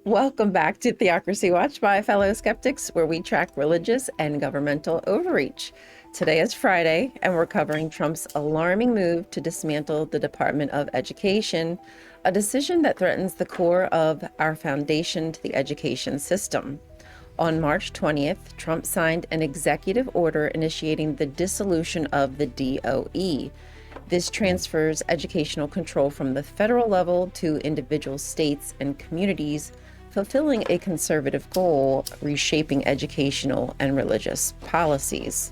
Welcome back to Theocracy Watch by fellow skeptics, where we track religious and governmental overreach. Today is Friday, and we're covering Trump's alarming move to dismantle the Department of Education, a decision that threatens the core of our foundation to the education system. On March 20th, Trump signed an executive order initiating the dissolution of the DOE. This transfers educational control from the federal level to individual states and communities, fulfilling a conservative goal, reshaping educational and religious policies.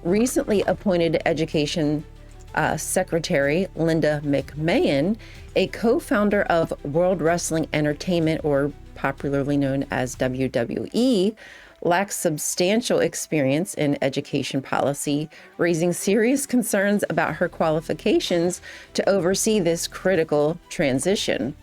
Recently appointed Education Secretary Linda McMahon, a co-founder of World Wrestling Entertainment, or popularly known as WWE, lacks substantial experience in education policy, raising serious concerns about her qualifications to oversee this critical transition.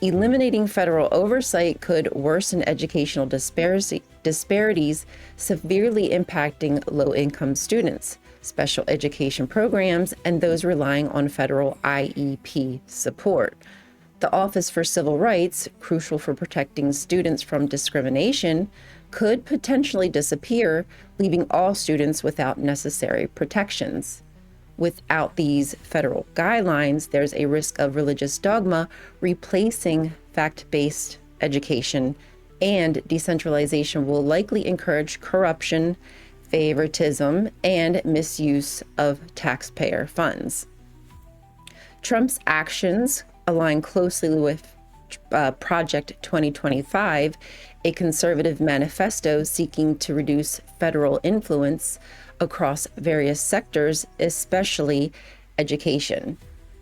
Eliminating federal oversight could worsen educational disparities, severely impacting low-income students, special education programs, and those relying on federal IEP support. The Office for Civil Rights, crucial for protecting students from discrimination, could potentially disappear, leaving all students without necessary protections. Without these federal guidelines, there's a risk of religious dogma replacing fact-based education, and decentralization will likely encourage corruption, favoritism, and misuse of taxpayer funds. Trump's actions align closely with Project 2025, a conservative manifesto seeking to reduce federal influence across various sectors, especially education.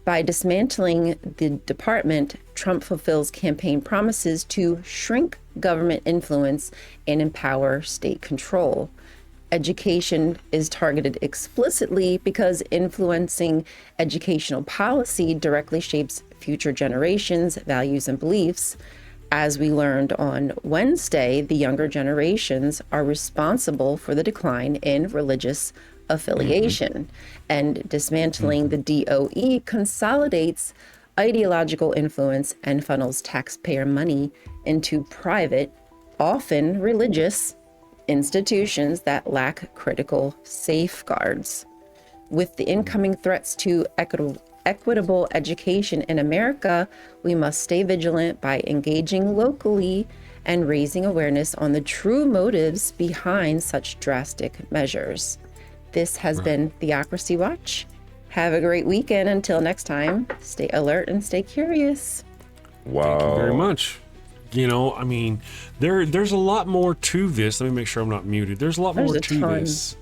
By dismantling the department, Trump fulfills campaign promises to shrink government influence and empower state control. Education is targeted explicitly because influencing educational policy directly shapes future generations' values and beliefs. As we learned on Wednesday, the younger generations are responsible for the decline in religious affiliation, and dismantling the DOE consolidates ideological influence and funnels taxpayer money into private, often religious, institutions that lack critical safeguards. With the incoming threats to equitable education in America, we must stay vigilant by engaging locally and raising awareness on the true motives behind such drastic measures. This has been Theocracy Watch. Have a great weekend. Until next time, stay alert and stay curious. Wow. Thank you very much. You know, I mean, there's a lot more to this. Let me make sure I'm not muted. There's a lot more to this.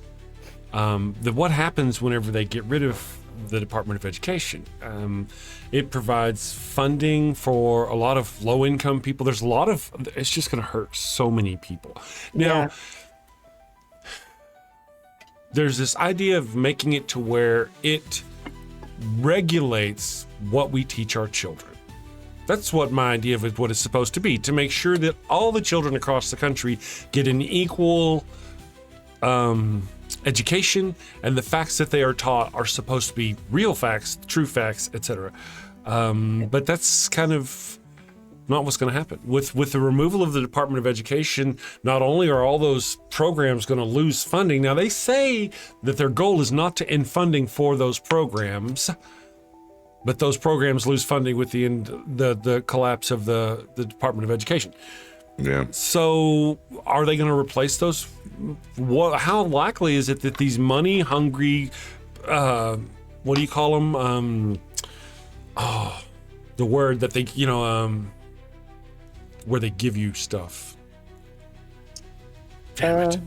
What happens whenever they get rid of the Department of Education? It provides funding for a lot of low-income people. There's a lot of, it's just going to hurt so many people. Now, there's this idea of making it to where it regulates what we teach our children. That's what my idea of what it's supposed to be, to make sure that all the children across the country get an equal education, and the facts that they are taught are supposed to be real facts, true facts, etc. But that's kind of not what's going to happen. With the removal of the Department of Education, not only are all those programs going to lose funding, now they say that their goal is not to end funding for those programs, but those programs lose funding with the collapse of the Department of Education. Yeah. So are they going to replace those? How likely is it that these money-hungry, what do you call them? The word that they, where they give you stuff. Damn it.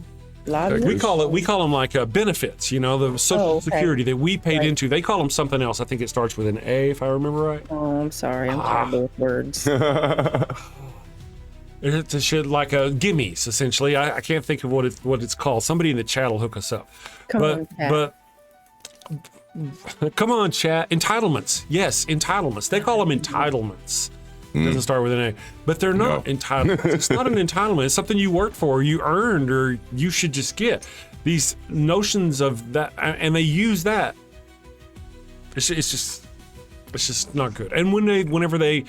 We call them like benefits, the Social Security that we paid into. They call them something else. I think it starts with an A, if I remember right. Oh, I'm sorry. I'm terrible with words. It's a shit like a gimmies, essentially. I can't think of what it's called. Somebody in the chat will hook us up. Come on, chat. Entitlements. Yes, entitlements. They call them entitlements. It doesn't start with an A, but they're not entitlements. It's not an entitlement. It's something you worked for, you earned, or you should just get. These notions of that, and they use that. It's just not good. And whenever they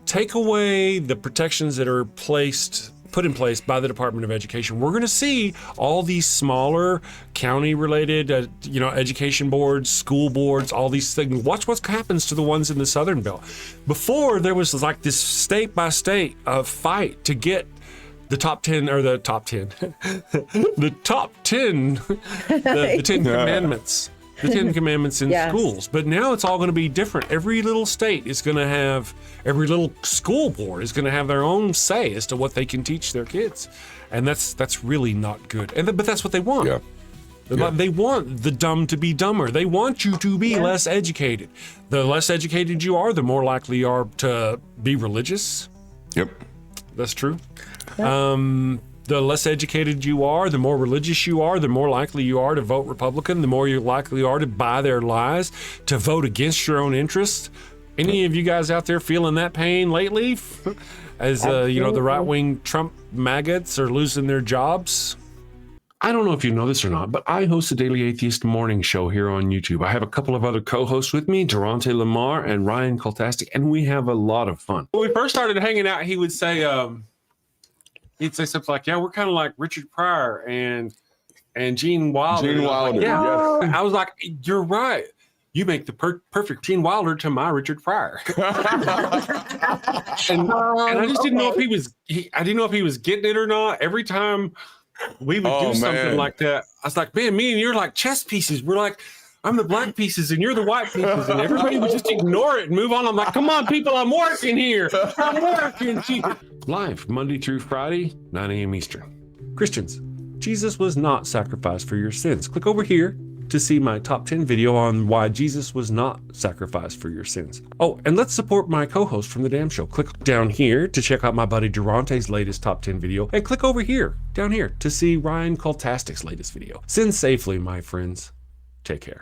take away the protections that are put in place by the Department of Education, we're going to see all these smaller county-related, education boards, school boards, all these things. Watch what happens to the ones in the Southern Belt. Before, there was like this state-by-state fight to get the top 10, the top 10 commandments. The 10 Commandments in schools. But now it's all going to be different. Every little state is going to have, every little school board is going to have their own say as to what they can teach their kids. And that's really not good. But that's what they want. Yeah. They want the dumb to be dumber. They want you to be less educated. The less educated you are, the more likely you are to be religious. Yep. That's true. The less educated you are, the more religious you are, the more likely you are to vote Republican, the more you likely are to buy their lies, to vote against your own interests. Any of you guys out there feeling that pain lately? As, the right-wing Trump maggots are losing their jobs? I don't know if you know this or not, but I host the Daily Atheist Morning Show here on YouTube. I have a couple of other co-hosts with me, Durante Lamar and Ryan Kultastic, and we have a lot of fun. When we first started hanging out, he would say, he'd say something like, "Yeah, we're kind of like Richard Pryor and Gene Wilder." Gene Wilder. Like, yeah. I was like, "You're right. You make the perfect Gene Wilder to my Richard Pryor." and I just didn't know if I didn't know if he was getting it or not. Every time we would do something like that, I was like, "Man, me and you're like chess pieces. We're like, I'm the black pieces and you're the white pieces," and everybody would just ignore it and move on. I'm like, "Come on, people, I'm working here. I'm working here." Live Monday through Friday, 9 a.m. Eastern. Christians, Jesus was not sacrificed for your sins. Click over here to see my top 10 video on why Jesus was not sacrificed for your sins. Oh, and let's support my co-host from The Damn Show. Click down here to check out my buddy Durante's latest top 10 video, and click over here, down here, to see Ryan Kultastic's latest video. Sin safely, my friends. Take care.